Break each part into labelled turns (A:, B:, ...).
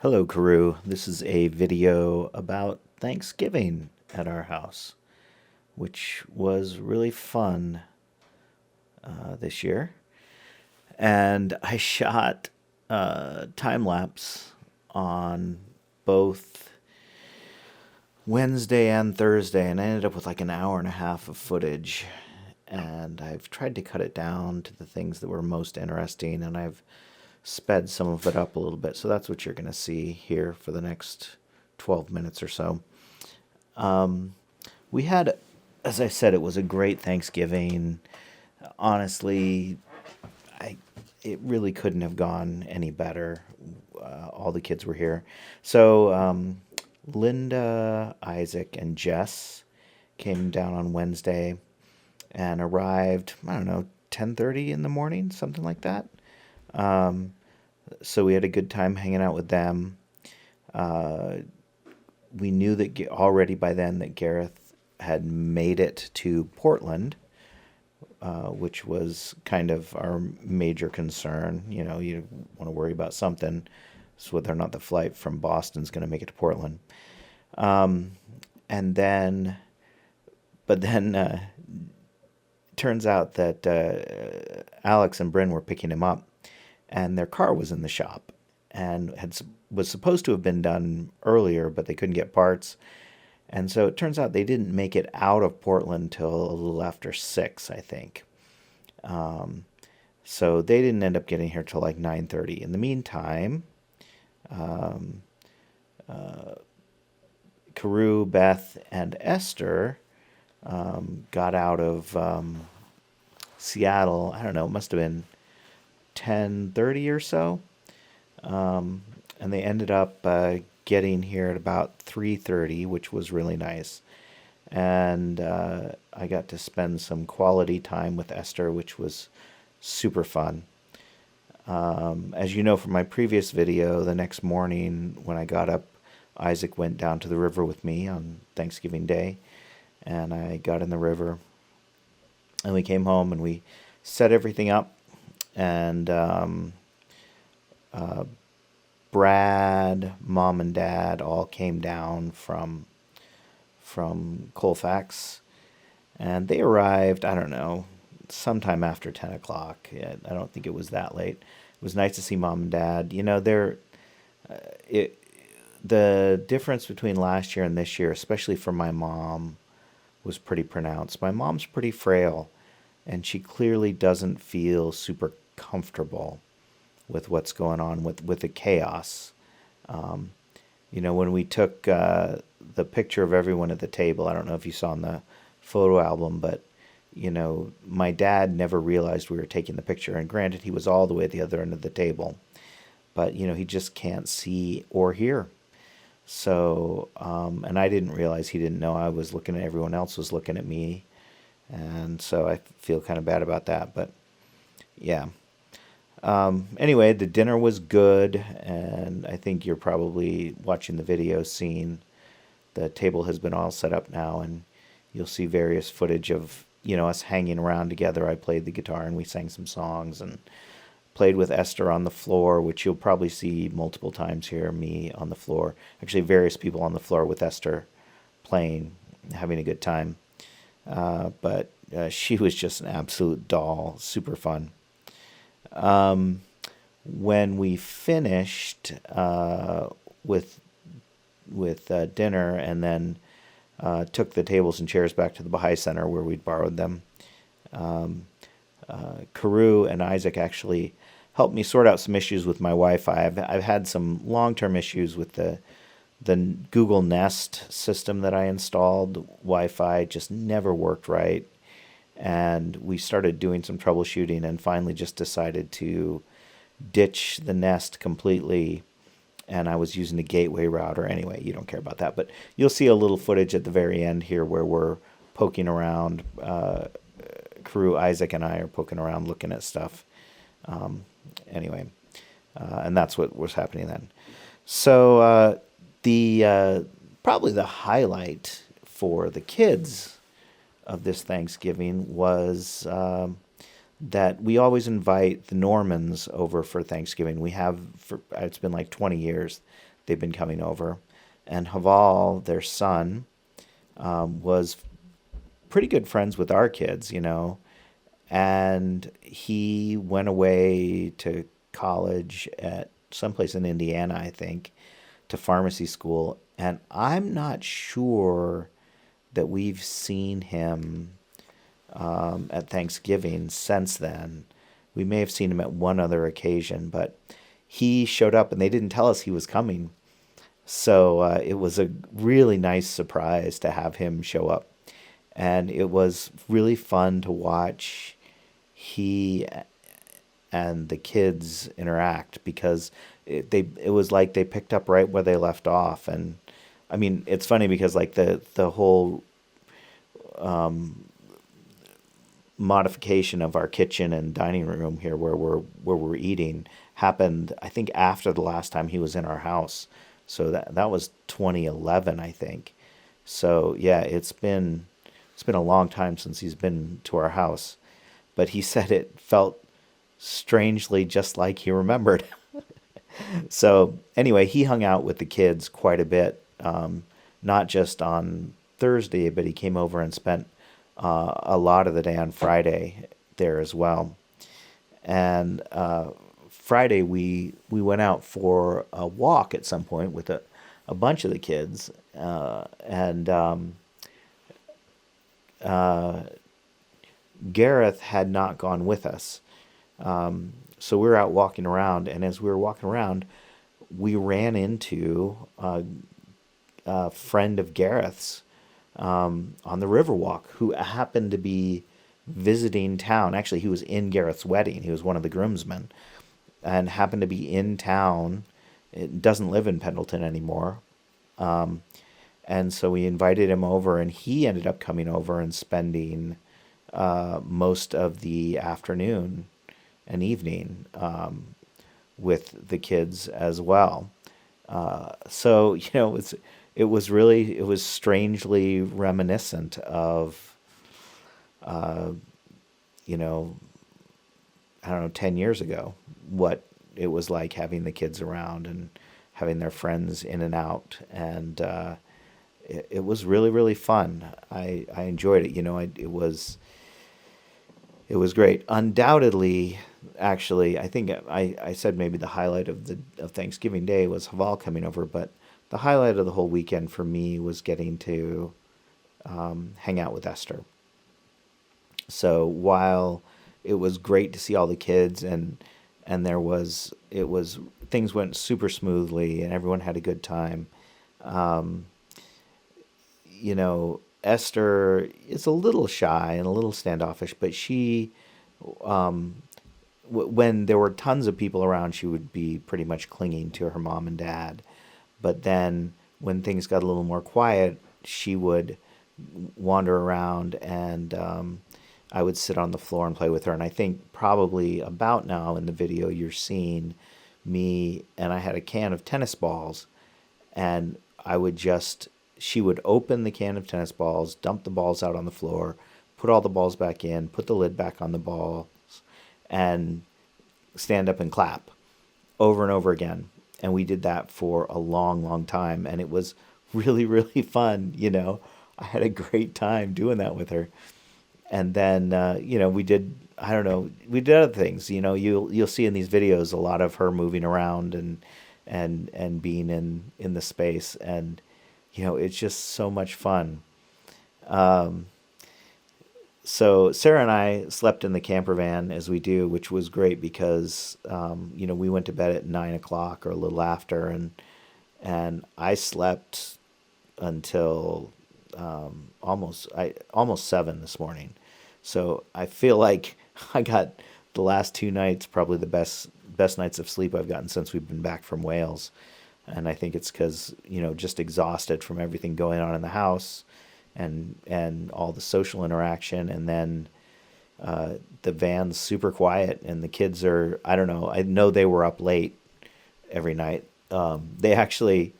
A: Hello, Karu. This is a video about Thanksgiving at our house, which was really fun this year. And I shot time lapse on both Wednesday and Thursday, and I ended up with like an hour and a half of footage. And I've tried to cut it down to the things that were most interesting, and I've sped some of it up a little bit. So that's what you're going to see here for the next 12 minutes or so. We had, as I said, it was a great Thanksgiving. Honestly, I it really couldn't have gone any better. All the kids were here. So Linda, Isaac, and Jess came down on Wednesday and arrived, I don't know, 10:30 in the morning, something like that. So we had a good time hanging out with them. Uh, we knew that already by then that Gareth had made it to Portland, which was kind of our major concern. You know, you want to worry about something. It's whether or not the flight from Boston's going to make it to Portland. Um, and then, but then turns out that Alex and Bryn were picking him up, and their car was in the shop, and was supposed to have been done earlier, but they couldn't get parts. And so it turns out they didn't make it out of Portland till a little after 6, I think. Um, so they didn't end up getting here till like 9:30. In the meantime, um, uh, Carew, Beth, and Esther got out of Seattle. I don't know, it must have been 10:30 or so. And they ended up getting here at about 3:30, which was really nice. And I got to spend some quality time with Esther, which was super fun. As you know from my previous video, the next morning when I got up, Isaac went down to the river with me on Thanksgiving Day, and I got in the river, and we came home and we set everything up, and uh, Brad, Mom, and Dad all came down from Colfax, and they arrived, I don't know, sometime after 10 o'clock. Yeah, I don't think it was that late. It was nice to see Mom and Dad. You know, it, the difference between last year and this year, especially for my mom, was pretty pronounced. My mom's pretty frail, and she clearly doesn't feel super comfortable with what's going on with the chaos. Um, you know, when we took the picture of everyone at the table, I don't know if you saw in the photo album, but you know, my dad never realized we were taking the picture. And granted, he was all the way at the other end of the table, but you know, he just can't see or hear. So, and I didn't realize he didn't know I was looking at everyone else was looking at me, and so I feel kind of bad about that. But yeah. Anyway, the dinner was good, and I think you're probably watching the video seeing the table has been all set up now, and you'll see various footage of, you know, us hanging around together. I played the guitar and we sang some songs and played with Esther on the floor, which you'll probably see multiple times here, me on the floor. Actually, various people on the floor with Esther playing, having a good time. But she was just an absolute doll, super fun. Um, when we finished with dinner, and then took the tables and chairs back to the Baha'i Center where we'd borrowed them, Carew and Isaac actually helped me sort out some issues with my Wi-Fi. I've had some long-term issues with the Google Nest system that I installed. Wi-Fi just never worked right, and we started doing some troubleshooting and finally just decided to ditch the Nest completely, and I was using a gateway router. Anyway, you don't care about that, but you'll see a little footage at the very end here where we're poking around. Crew Isaac and I are poking around looking at stuff. Um, anyway, and that's what was happening then. So the probably the highlight for the kids of this Thanksgiving was that we always invite the Normans over for Thanksgiving. We have for it's been like 20 years they've been coming over, and Haval, their son, was pretty good friends with our kids, and he went away to college at someplace in Indiana, I think, to pharmacy school, and I'm not sure that we've seen him at Thanksgiving since then. We may have seen him at one other occasion, but he showed up and they didn't tell us he was coming. So it was a really nice surprise to have him show up. And it was really fun to watch he and the kids interact because it was like they picked up right where they left off. And I mean, it's funny because like the whole modification of our kitchen and dining room here where we're eating happened I think after the last time he was in our house. So that was 2011, I think. So yeah, it's been a long time since he's been to our house. But he said it felt strangely just like he remembered. So anyway, he hung out with the kids quite a bit, not just on Thursday, but he came over and spent a lot of the day on Friday there as well. And Friday we went out for a walk at some point with a bunch of the kids, and Gareth had not gone with us. So we were out walking around, and as we were walking around, we ran into a friend of Gareth's on the Riverwalk who happened to be visiting town. Actually, he was in Gareth's wedding. He was one of the groomsmen and happened to be in town. It doesn't live in Pendleton anymore. And so we invited him over, and he ended up coming over and spending most of the afternoon and evening with the kids as well. So it was strangely reminiscent of uh, you know I don't know, 10 years ago, what it was like having the kids around and having their friends in and out. And it was really, really fun. I enjoyed it. It was great. Undoubtedly, actually, I think I said maybe the highlight of Thanksgiving Day was Haval coming over, but the highlight of the whole weekend for me was getting to hang out with Esther. So while it was great to see all the kids, and it was things went super smoothly and everyone had a good time. Um, Esther is a little shy and a little standoffish, but when there were tons of people around, she would be pretty much clinging to her mom and dad. But then when things got a little more quiet, she would wander around, and I would sit on the floor and play with her. And I think probably about now in the video you're seeing me, and I had a can of tennis balls, and she would open the can of tennis balls, dump the balls out on the floor, put all the balls back in, put the lid back on the balls, and stand up and clap over and over again. And we did that for a long, long time, and it was really, really fun. I had a great time doing that with her. And then we did, I don't know, we did other things. You'll see in these videos a lot of her moving around and being in the space, and it's just so much fun. Um, so Sarah and I slept in the camper van as we do, which was great because we went to bed at 9 o'clock or a little after, and I slept until almost 7 this morning. So I feel like I got the last 2 nights probably the best nights of sleep I've gotten since we've been back from Wales. And I think it's because just exhausted from everything going on in the house, and all the social interaction, and then the van's super quiet, and the kids are, I don't know, I know they were up late every night. They actually,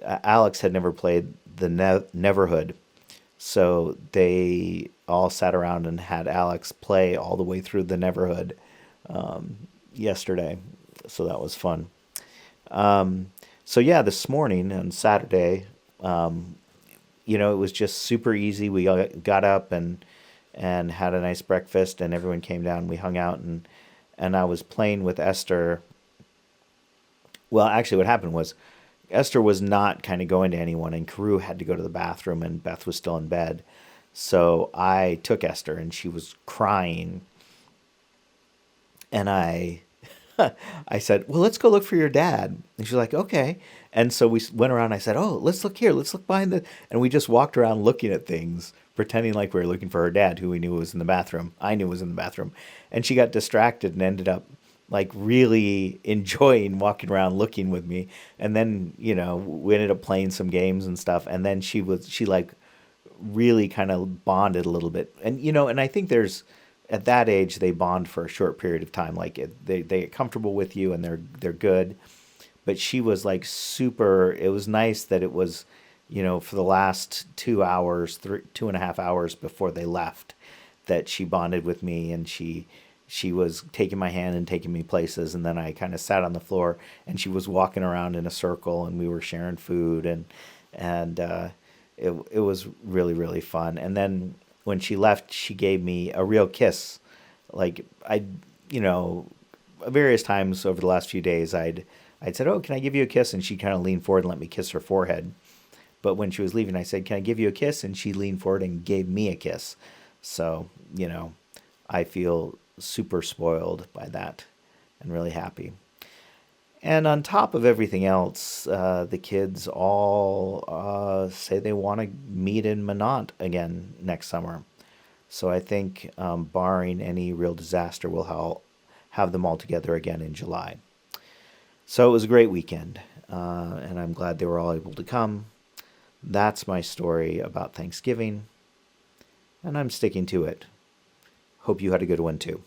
A: Alex had never played the Neverhood, So they all sat around and had Alex play all the way through the Neverhood yesterday. So that was fun. So yeah, this morning on Saturday, it was just super easy. We got up and had a nice breakfast, and everyone came down. We hung out, and I was playing with Esther. Well, actually, what happened was Esther was not kind of going to anyone, and Carew had to go to the bathroom, and Beth was still in bed. So I took Esther, and she was crying, and I said, "Well, let's go look for your dad." And she's like, "Okay." And so we went around. I said, "Oh, let's look here. Let's look behind the." And we just walked around looking at things, pretending like we were looking for her dad, who we knew was in the bathroom. I knew was in the bathroom, and she got distracted and ended up like really enjoying walking around looking with me. And then we ended up playing some games and stuff. And then she like really kind of bonded a little bit. And I think there's at that age they bond for a short period of time. Like they get comfortable with you and they're good. But she was like super. It was nice that it was, for the last 2 hours, 2.5 hours before they left, that she bonded with me, and she was taking my hand and taking me places, and then I kind of sat on the floor and she was walking around in a circle and we were sharing food, and it was really really fun. And then when she left, she gave me a real kiss. Like you know various times over the last few days I'd said, "Oh, can I give you a kiss?" And she kind of leaned forward and let me kiss her forehead. But when she was leaving, I said, "Can I give you a kiss?" And she leaned forward and gave me a kiss. So, I feel super spoiled by that and really happy. And on top of everything else, the kids all say they want to meet in Minot again next summer. So I think, barring any real disaster, we'll have them all together again in July. So it was a great weekend, and I'm glad they were all able to come. That's my story about Thanksgiving, and I'm sticking to it. Hope you had a good one too.